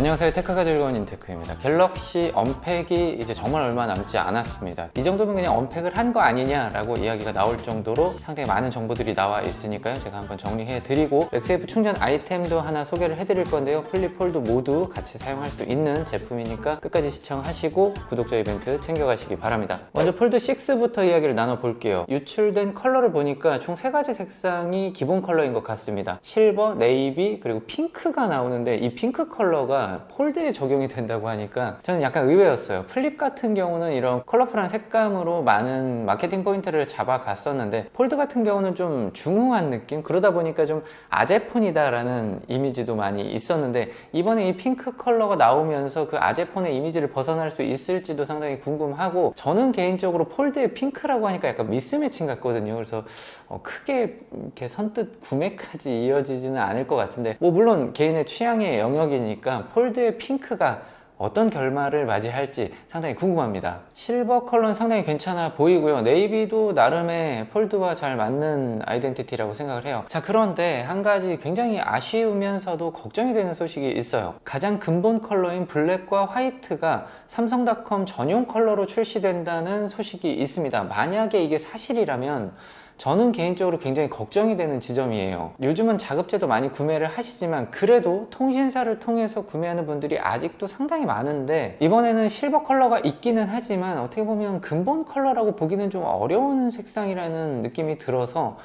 안녕하세요. 테크가 즐거운 인테크입니다. 갤럭시 언팩이 이제 정말 얼마 남지 않았습니다. 이 정도면 그냥 언팩을 한 거 아니냐라고 이야기가 나올 정도로 상당히 많은 정보들이 나와 있으니까요. 제가 한번 정리해 드리고 맥세이프 충전 아이템도 하나 소개를 해 드릴 건데요. 플립 폴드 모두 같이 사용할 수 있는 제품이니까 끝까지 시청하시고 구독자 이벤트 챙겨가시기 바랍니다. 먼저 폴드 6부터 이야기를 나눠볼게요. 유출된 컬러를 보니까 총 3가지 색상이 기본 컬러인 것 같습니다. 실버, 네이비, 그리고 핑크가 나오는데 이 핑크 컬러가 폴드에 적용이 된다고 하니까 저는 약간 의외였어요. 플립 같은 경우는 이런 컬러풀한 색감으로 많은 마케팅 포인트를 잡아갔었는데 폴드 같은 경우는 좀 중후한 느낌? 그러다 보니까 좀 아재폰이다 라는 이미지도 많이 있었는데 이번에 이 핑크 컬러가 나오면서 그 아재폰의 이미지를 벗어날 수 있을지도 상당히 궁금하고, 저는 개인적으로 폴드에 핑크라고 하니까 약간 미스매칭 같거든요. 그래서 크게 이렇게 선뜻 구매까지 이어지지는 않을 것 같은데, 뭐 물론 개인의 취향의 영역이니까 폴드의 핑크가 어떤 결말을 맞이할지 상당히 궁금합니다. 실버 컬러는 상당히 괜찮아 보이고요. 네이비도 나름의 폴드와 잘 맞는 아이덴티티라고 생각을 해요. 자, 그런데 한 가지 굉장히 아쉬우면서도 걱정이 되는 소식이 있어요. 가장 근본 컬러인 블랙과 화이트가 삼성닷컴 전용 컬러로 출시된다는 소식이 있습니다. 만약에 이게 사실이라면 저는 개인적으로 굉장히 걱정이 되는 지점이에요. 요즘은 자급제도 많이 구매를 하시지만 그래도 통신사를 통해서 구매하는 분들이 아직도 상당히 많은데, 이번에는 실버 컬러가 있기는 하지만 어떻게 보면 근본 컬러라고 보기는 좀 어려운 색상이라는 느낌이 들어서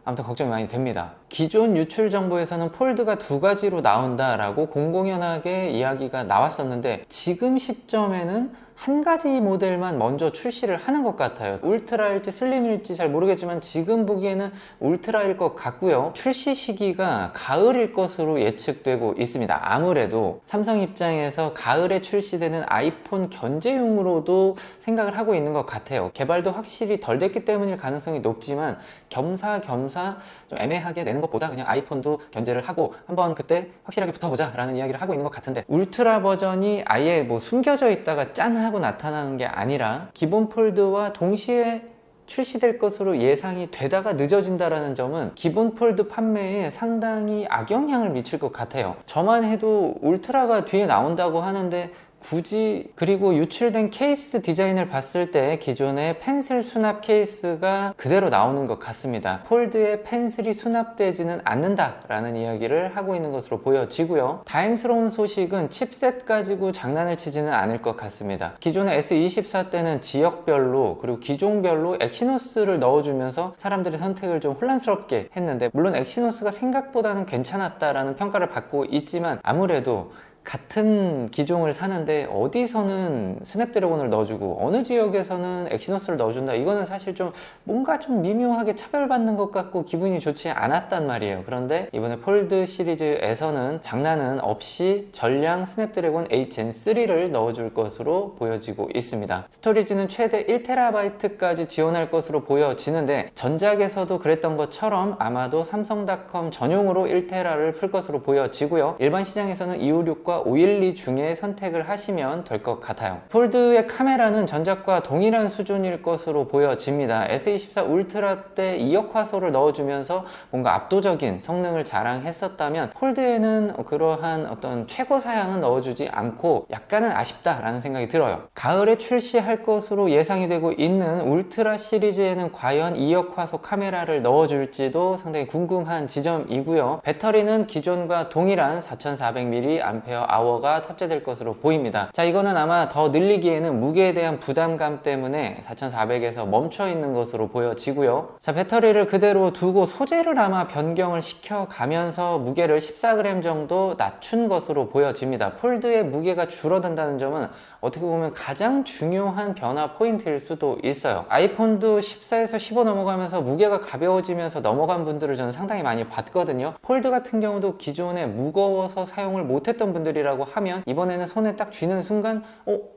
아무튼 걱정이 많이 됩니다. 기존 유출 정보에서는 폴드가 2가지로 나온다라고 공공연하게 이야기가 나왔었는데 지금 시점에는 한 가지 모델만 먼저 출시를 하는 것 같아요. 울트라일지 슬림일지 잘 모르겠지만 지금 보기에는 울트라일 것 같고요. 출시 시기가 가을일 것으로 예측되고 있습니다. 아무래도 삼성 입장에서 가을에 출시되는 아이폰 견제용으로도 생각을 하고 있는 것 같아요. 개발도 확실히 덜 됐기 때문일 가능성이 높지만 겸사겸사 좀 애매하게 내는 것보다 그냥 아이폰도 견제를 하고 한번 그때 확실하게 붙어보자 라는 이야기를 하고 있는 것 같은데, 울트라 버전이 아예 뭐 숨겨져 있다가 짠 하고 나타나는 게 아니라 기본 폴드와 동시에 출시될 것으로 예상이 되다가 늦어진다는 점은 기본 폴드 판매에 상당히 악영향을 미칠 것 같아요. 저만 해도 울트라가 뒤에 나온다고 하는데 굳이, 그리고 유출된 케이스 디자인을 봤을 때 기존의 펜슬 수납 케이스가 그대로 나오는 것 같습니다. 폴드에 펜슬이 수납되지는 않는다라는 이야기를 하고 있는 것으로 보여지고요. 다행스러운 소식은 칩셋 가지고 장난을 치지는 않을 것 같습니다. 기존의 S24 때는 지역별로 그리고 기종별로 엑시노스를 넣어주면서 사람들의 선택을 좀 혼란스럽게 했는데, 물론 엑시노스가 생각보다는 괜찮았다라는 평가를 받고 있지만 아무래도 같은 기종을 사는데 어디서는 스냅드래곤을 넣어주고 어느 지역에서는 엑시노스를 넣어준다, 이거는 사실 좀 뭔가 좀 미묘하게 차별받는 것 같고 기분이 좋지 않았단 말이에요. 그런데 이번에 폴드 시리즈에서는 장난은 없이 전량 스냅드래곤 8 Gen 3를 넣어줄 것으로 보여지고 있습니다. 스토리지는 최대 1TB까지 지원할 것으로 보여지는데 전작에서도 그랬던 것처럼 아마도 삼성닷컴 전용으로 1TB를 풀 것으로 보여지고요. 일반 시장에서는 256과 512 중에 선택을 하시면 될 것 같아요. 폴드의 카메라는 전작과 동일한 수준일 것으로 보여집니다. S24 울트라 때 2억 화소를 넣어주면서 뭔가 압도적인 성능을 자랑했었다면 폴드에는 그러한 어떤 최고 사양은 넣어주지 않고 약간은 아쉽다라는 생각이 들어요. 가을에 출시할 것으로 예상이 되고 있는 울트라 시리즈에는 과연 2억 화소 카메라를 넣어줄지도 상당히 궁금한 지점이고요. 배터리는 기존과 동일한 4400mAh 가 탑재될 것으로 보입니다. 자, 이거는 아마 더 늘리기에는 무게에 대한 부담감 때문에 4400에서 멈춰 있는 것으로 보여지고요. 자, 배터리를 그대로 두고 소재를 아마 변경을 시켜가면서 무게를 14g 정도 낮춘 것으로 보여집니다. 폴드의 무게가 줄어든다는 점은 어떻게 보면 가장 중요한 변화 포인트일 수도 있어요. 아이폰도 14에서 15 넘어가면서 무게가 가벼워지면서 넘어간 분들을 저는 상당히 많이 봤거든요. 폴드 같은 경우도 기존에 무거워서 사용을 못했던 분들이라고 하면 이번에는 손에 딱 쥐는 순간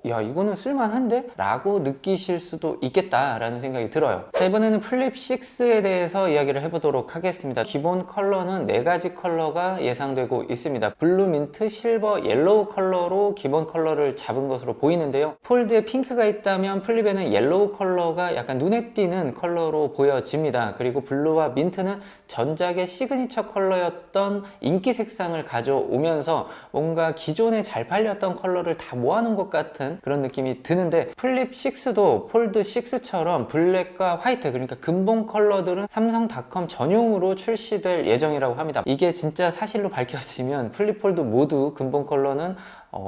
야, 이거는 쓸만한데? 라고 느끼실 수도 있겠다라는 생각이 들어요. 자, 이번에는 플립 6에 대해서 이야기를 해보도록 하겠습니다. 기본 컬러는 4가지 컬러가 예상되고 있습니다. 블루, 민트, 실버, 옐로우 컬러로 기본 컬러를 잡은 것으로 보이는데요. 폴드에 핑크가 있다면 플립에는 옐로우 컬러가 약간 눈에 띄는 컬러로 보여집니다. 그리고 블루와 민트는 전작의 시그니처 컬러였던 인기 색상을 가져오면서 뭔가 뭔가 기존에 잘 팔렸던 컬러를 다 모아놓은 것 같은 그런 느낌이 드는데, 플립 6도 폴드 6처럼 블랙과 화이트, 그러니까 근본 컬러들은 삼성닷컴 전용으로 출시될 예정이라고 합니다. 이게 진짜 사실로 밝혀지면 플립 폴드 모두 근본 컬러는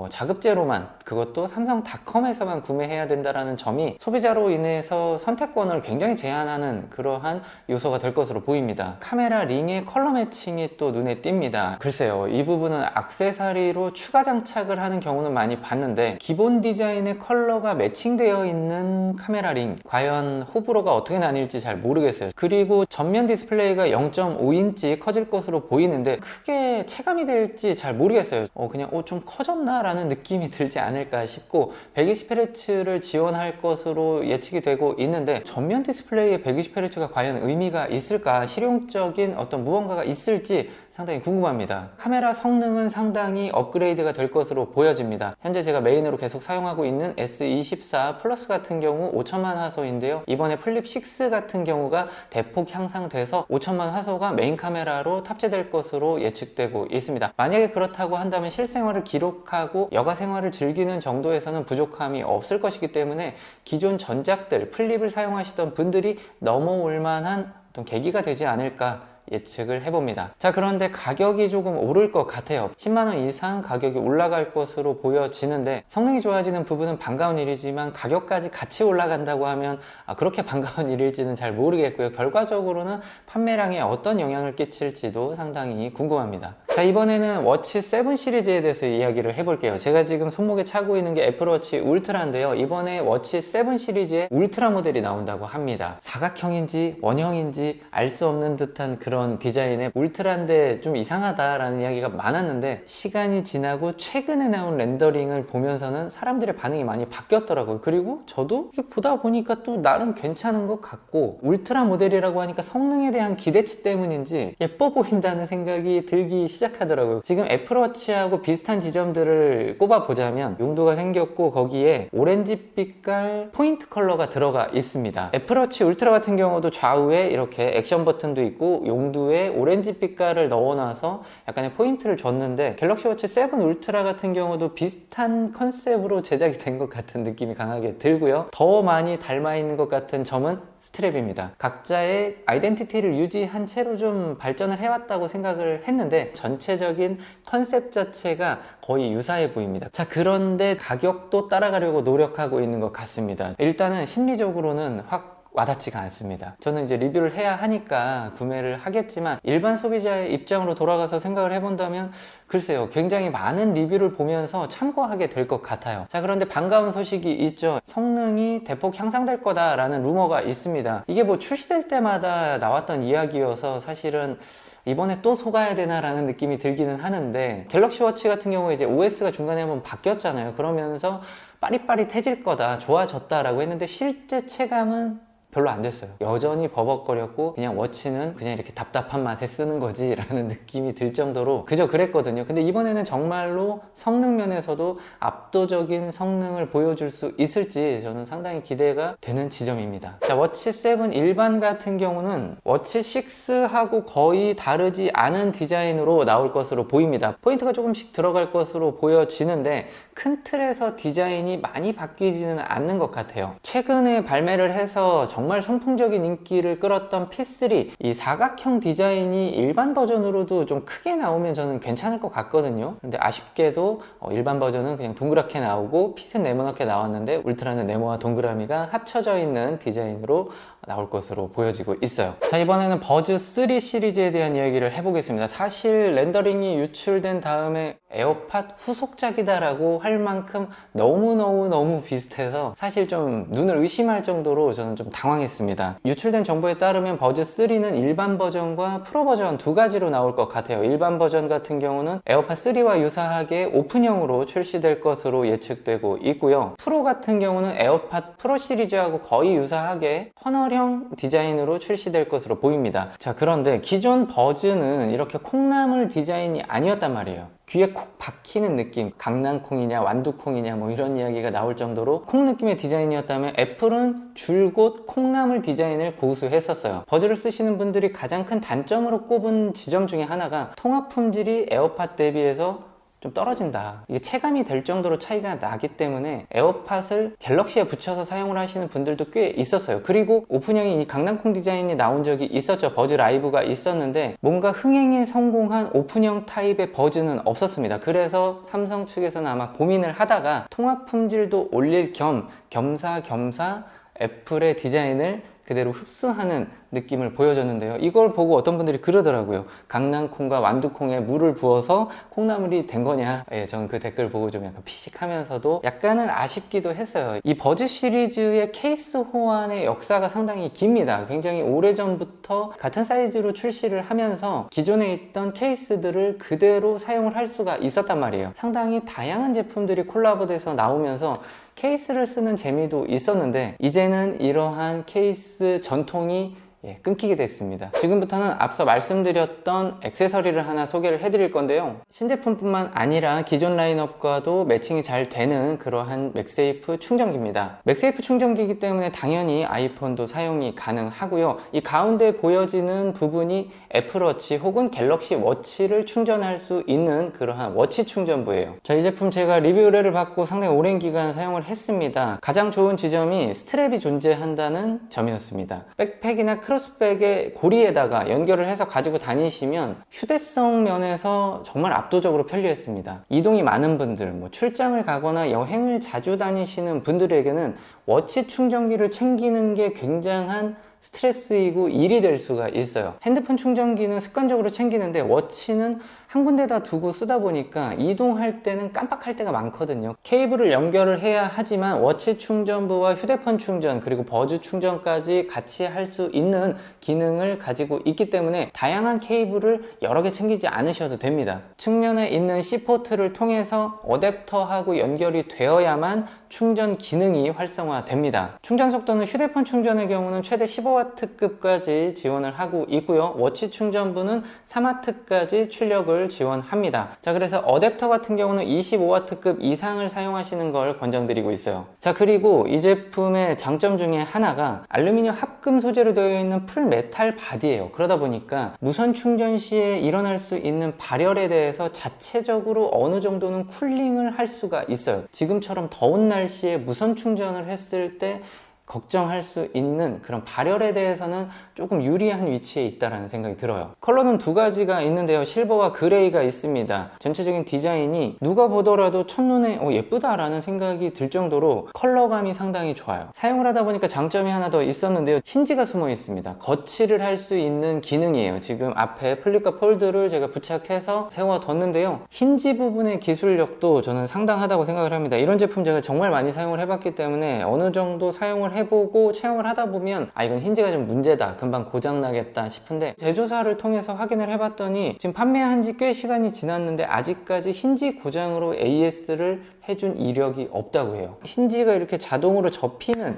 자급제로만, 그것도 삼성닷컴에서만 구매해야 된다는 점이 소비자로 인해서 선택권을 굉장히 제한하는 그러한 요소가 될 것으로 보입니다. 카메라 링의 컬러 매칭이 또 눈에 띕니다. 글쎄요, 이 부분은 액세서리로 추가 장착을 하는 경우는 많이 봤는데, 기본 디자인의 컬러가 매칭되어 있는 카메라 링, 과연 호불호가 어떻게 나뉠지 잘 모르겠어요. 그리고 전면 디스플레이가 0.5인치 커질 것으로 보이는데 크게 체감이 될지 잘 모르겠어요. 그냥 좀 커졌나? 라는 느낌이 들지 않을까 싶고, 120Hz를 지원할 것으로 예측이 되고 있는데, 전면 디스플레이에 120Hz가 과연 의미가 있을까, 실용적인 어떤 무언가가 있을지 상당히 궁금합니다. 카메라 성능은 상당히 업그레이드가 될 것으로 보여집니다. 현재 제가 메인으로 계속 사용하고 있는 S24 플러스 같은 경우 5천만 화소인데요, 이번에 플립 6 같은 경우가 대폭 향상돼서 5천만 화소가 메인 카메라로 탑재될 것으로 예측되고 있습니다. 만약에 그렇다고 한다면 실생활을 기록하고 여가 생활을 즐기는 정도에서는 부족함이 없을 것이기 때문에 기존 전작들 플립을 사용하시던 분들이 넘어올 만한 어떤 계기가 되지 않을까 예측을 해봅니다. 자, 그런데 가격이 조금 오를 것 같아요. 10만원 이상 가격이 올라갈 것으로 보여지는데, 성능이 좋아지는 부분은 반가운 일이지만 가격까지 같이 올라간다고 하면 그렇게 반가운 일일지는 잘 모르겠고요. 결과적으로는 판매량에 어떤 영향을 끼칠지도 상당히 궁금합니다. 자, 이번에는 워치 7 시리즈에 대해서 이야기를 해볼게요. 제가 지금 손목에 차고 있는 게 애플워치 울트라인데요, 이번에 워치 7 시리즈에 울트라 모델이 나온다고 합니다. 사각형인지 원형인지 알 수 없는 듯한 그런 디자인의 울트라인데 좀 이상하다라는 이야기가 많았는데, 시간이 지나고 최근에 나온 렌더링을 보면서는 사람들의 반응이 많이 바뀌었더라고요. 그리고 저도 보다 보니까 또 나름 괜찮은 것 같고, 울트라 모델이라고 하니까 성능에 대한 기대치 때문인지 예뻐 보인다는 생각이 들기 시작하더라고요. 지금 애플워치하고 비슷한 지점들을 꼽아보자면, 용도가 생겼고 거기에 오렌지 빛깔 포인트 컬러가 들어가 있습니다. 애플워치 울트라 같은 경우도 좌우에 이렇게 액션 버튼도 있고 용두에 오렌지 빛깔을 넣어놔서 약간의 포인트를 줬는데, 갤럭시 워치 7 울트라 같은 경우도 비슷한 컨셉으로 제작이 된 것 같은 느낌이 강하게 들고요. 더 많이 닮아 있는 것 같은 점은 스트랩입니다. 각자의 아이덴티티를 유지한 채로 좀 발전을 해왔다고 생각을 했는데, 전체적인 컨셉 자체가 거의 유사해 보입니다. 자, 그런데 가격도 따라가려고 노력하고 있는 것 같습니다. 일단은 심리적으로는 확 와닿지가 않습니다. 저는 이제 리뷰를 해야 하니까 구매를 하겠지만, 일반 소비자의 입장으로 돌아가서 생각을 해본다면 글쎄요, 굉장히 많은 리뷰를 보면서 참고하게 될 것 같아요. 자, 그런데 반가운 소식이 있죠. 성능이 대폭 향상될 거다라는 루머가 있습니다. 이게 뭐 출시될 때마다 나왔던 이야기여서 사실은 이번에 또 속아야 되나라는 느낌이 들기는 하는데, 갤럭시 워치 같은 경우에 이제 OS가 중간에 한번 바뀌었잖아요. 그러면서 빠릿빠릿해질 거다, 좋아졌다라고 했는데 실제 체감은 별로 안 됐어요. 여전히 버벅거렸고, 그냥 워치는 그냥 이렇게 답답한 맛에 쓰는 거지 라는 느낌이 들 정도로 그저 그랬거든요. 근데 이번에는 정말로 성능 면에서도 압도적인 성능을 보여줄 수 있을지 저는 상당히 기대가 되는 지점입니다. 자, 워치 7 일반 같은 경우는 워치 6하고 거의 다르지 않은 디자인으로 나올 것으로 보입니다. 포인트가 조금씩 들어갈 것으로 보여지는데, 큰 틀에서 디자인이 많이 바뀌지는 않는 것 같아요. 최근에 발매를 해서 정말 선풍적인 인기를 끌었던 P3, 이 사각형 디자인이 일반 버전으로도 좀 크게 나오면 저는 괜찮을 것 같거든요. 근데 아쉽게도 일반 버전은 그냥 동그랗게 나오고 핏은 네모나게 나왔는데, 울트라는 네모와 동그라미가 합쳐져 있는 디자인으로 나올 것으로 보여지고 있어요. 자, 이번에는 버즈 3 시리즈에 대한 이야기를 해보겠습니다. 사실 렌더링이 유출된 다음에 에어팟 후속작이다라고 할 만큼 너무 비슷해서 사실 좀 눈을 의심할 정도로 저는 좀 당황했습니다. 유출된 정보에 따르면 버즈 3는 일반 버전과 프로 버전 두 가지로 나올 것 같아요. 일반 버전 같은 경우는 에어팟 3와 유사하게 오픈형으로 출시될 것으로 예측되고 있고요. 프로 같은 경우는 에어팟 프로 시리즈하고 거의 유사하게 커널형 디자인으로 출시될 것으로 보입니다. 자, 그런데 기존 버즈는 이렇게 콩나물 디자인이 아니었단 말이에요. 귀에 콕 박히는 느낌, 강낭콩이냐 완두콩이냐 뭐 이런 이야기가 나올 정도로 콩 느낌의 디자인이었다면, 애플은 줄곧 콩나물 디자인을 고수했었어요. 버즈를 쓰시는 분들이 가장 큰 단점으로 꼽은 지점 중에 하나가 통합 품질이 에어팟 대비해서 좀 떨어진다, 이게 체감이 될 정도로 차이가 나기 때문에 에어팟을 갤럭시에 붙여서 사용을 하시는 분들도 꽤 있었어요. 그리고 오픈형이 이 강낭콩 디자인이 나온 적이 있었죠. 버즈 라이브가 있었는데 뭔가 흥행에 성공한 오픈형 타입의 버즈는 없었습니다. 그래서 삼성 측에서는 아마 고민을 하다가 통합 품질도 올릴 겸 겸사겸사 애플의 디자인을 그대로 흡수하는 느낌을 보여줬는데요. 이걸 보고 어떤 분들이 그러더라고요. 강낭콩과 완두콩에 물을 부어서 콩나물이 된 거냐. 예, 저는 그 댓글 보고 좀 약간 피식하면서도 약간은 아쉽기도 했어요. 이 버즈 시리즈의 케이스 호환의 역사가 상당히 깁니다. 굉장히 오래전부터 같은 사이즈로 출시를 하면서 기존에 있던 케이스들을 그대로 사용을 할 수가 있었단 말이에요. 상당히 다양한 제품들이 콜라보돼서 나오면서 케이스를 쓰는 재미도 있었는데 이제는 이러한 케이스 전통이 끊기게 됐습니다. 지금부터는 앞서 말씀드렸던 액세서리를 하나 소개를 해드릴 건데요. 신제품뿐만 아니라 기존 라인업과도 매칭이 잘 되는 그러한 맥세이프 충전기입니다. 맥세이프 충전기이기 때문에 당연히 아이폰도 사용이 가능하고요. 이 가운데 보여지는 부분이 애플워치 혹은 갤럭시 워치를 충전할 수 있는 그러한 워치 충전부예요. 자, 이 제품 제가 리뷰 의뢰를 받고 상당히 오랜 기간 사용을 했습니다. 가장 좋은 지점이 스트랩이 존재한다는 점이었습니다. 백팩이나 크로스백의 고리에다가 연결을 해서 가지고 다니시면 휴대성 면에서 정말 압도적으로 편리했습니다. 이동이 많은 분들, 출장을 가거나 여행을 자주 다니시는 분들에게는 워치 충전기를 챙기는 게 굉장한 스트레스이고 일이 될 수가 있어요. 핸드폰 충전기는 습관적으로 챙기는데 워치는 한 군데다 두고 쓰다 보니까 이동할 때는 깜빡할 때가 많거든요. 케이블을 연결을 해야 하지만 워치 충전부와 휴대폰 충전 그리고 버즈 충전까지 같이 할 수 있는 기능을 가지고 있기 때문에 다양한 케이블을 여러 개 챙기지 않으셔도 됩니다. 측면에 있는 C포트를 통해서 어댑터하고 연결이 되어야만 충전 기능이 활성화됩니다. 충전 속도는 휴대폰 충전의 경우는 최대 15W급까지 지원을 하고 있고요. 워치 충전부는 3W까지 출력을 지원합니다. 자, 그래서 어댑터 같은 경우는 25W급 이상을 사용하시는 걸 권장드리고 있어요. 자, 그리고 이 제품의 장점 중에 하나가 알루미늄 합금 소재로 되어 있는 풀 메탈 바디예요. 그러다 보니까 무선 충전 시에 일어날 수 있는 발열에 대해서 자체적으로 어느 정도는 쿨링을 할 수가 있어요. 지금처럼 더운 날씨에 무선 충전을 했을 때 걱정할 수 있는 그런 발열에 대해서는 조금 유리한 위치에 있다는 생각이 들어요. 컬러는 두 가지가 있는데요. 실버와 그레이가 있습니다. 전체적인 디자인이 누가 보더라도 첫눈에 예쁘다라는 생각이 들 정도로 컬러감이 상당히 좋아요. 사용을 하다 보니까 장점이 하나 더 있었는데요. 힌지가 숨어 있습니다. 거치를 할 수 있는 기능이에요. 지금 앞에 플립과 폴드를 제가 부착해서 세워뒀는데요. 힌지 부분의 기술력도 저는 상당하다고 생각을 합니다. 이런 제품 제가 정말 많이 사용을 해봤기 때문에 어느 정도 사용을 해보고 체험을 하다 보면 이건 힌지가 좀 문제다, 금방 고장나겠다 싶은데 제조사를 통해서 확인을 해봤더니 지금 판매한 지 꽤 시간이 지났는데 아직까지 힌지 고장으로 AS를 해준 이력이 없다고 해요. 힌지가 이렇게 자동으로 접히는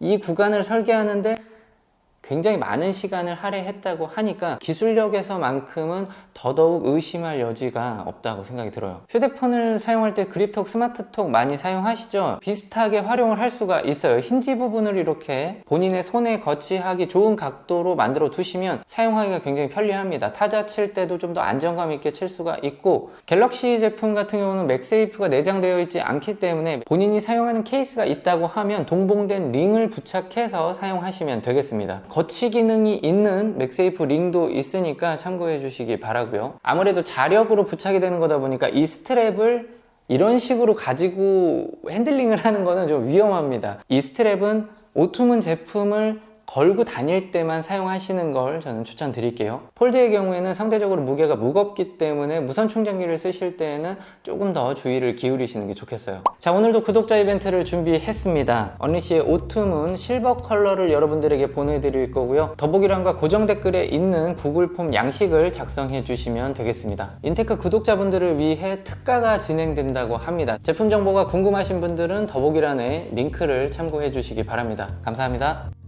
이 구간을 설계하는데 굉장히 많은 시간을 할애했다고 하니까 기술력에서만큼은 더더욱 의심할 여지가 없다고 생각이 들어요. 휴대폰을 사용할 때 그립톡, 스마트톡 많이 사용하시죠? 비슷하게 활용을 할 수가 있어요. 힌지 부분을 이렇게 본인의 손에 거치하기 좋은 각도로 만들어 두시면 사용하기가 굉장히 편리합니다. 타자 칠 때도 좀 더 안정감 있게 칠 수가 있고, 갤럭시 제품 같은 경우는 맥세이프가 내장되어 있지 않기 때문에 본인이 사용하는 케이스가 있다고 하면 동봉된 링을 부착해서 사용하시면 되겠습니다. 거치 기능이 있는 맥세이프 링도 있으니까 참고해 주시기 바라고요. 아무래도 자력으로 부착이 되는 거다 보니까 이 스트랩을 이런 식으로 가지고 핸들링을 하는 거는 좀 위험합니다. 이 스트랩은 오투문 제품을 걸고 다닐 때만 사용하시는 걸 저는 추천드릴게요. 폴드의 경우에는 상대적으로 무게가 무겁기 때문에 무선 충전기를 쓰실 때에는 조금 더 주의를 기울이시는 게 좋겠어요. 자, 오늘도 구독자 이벤트를 준비했습니다. 언리시의 오투문 실버 컬러를 여러분들에게 보내드릴 거고요. 더보기란과 고정 댓글에 있는 구글 폼 양식을 작성해 주시면 되겠습니다. 인테크 구독자분들을 위해 특가가 진행된다고 합니다. 제품 정보가 궁금하신 분들은 더보기란에 링크를 참고해 주시기 바랍니다. 감사합니다.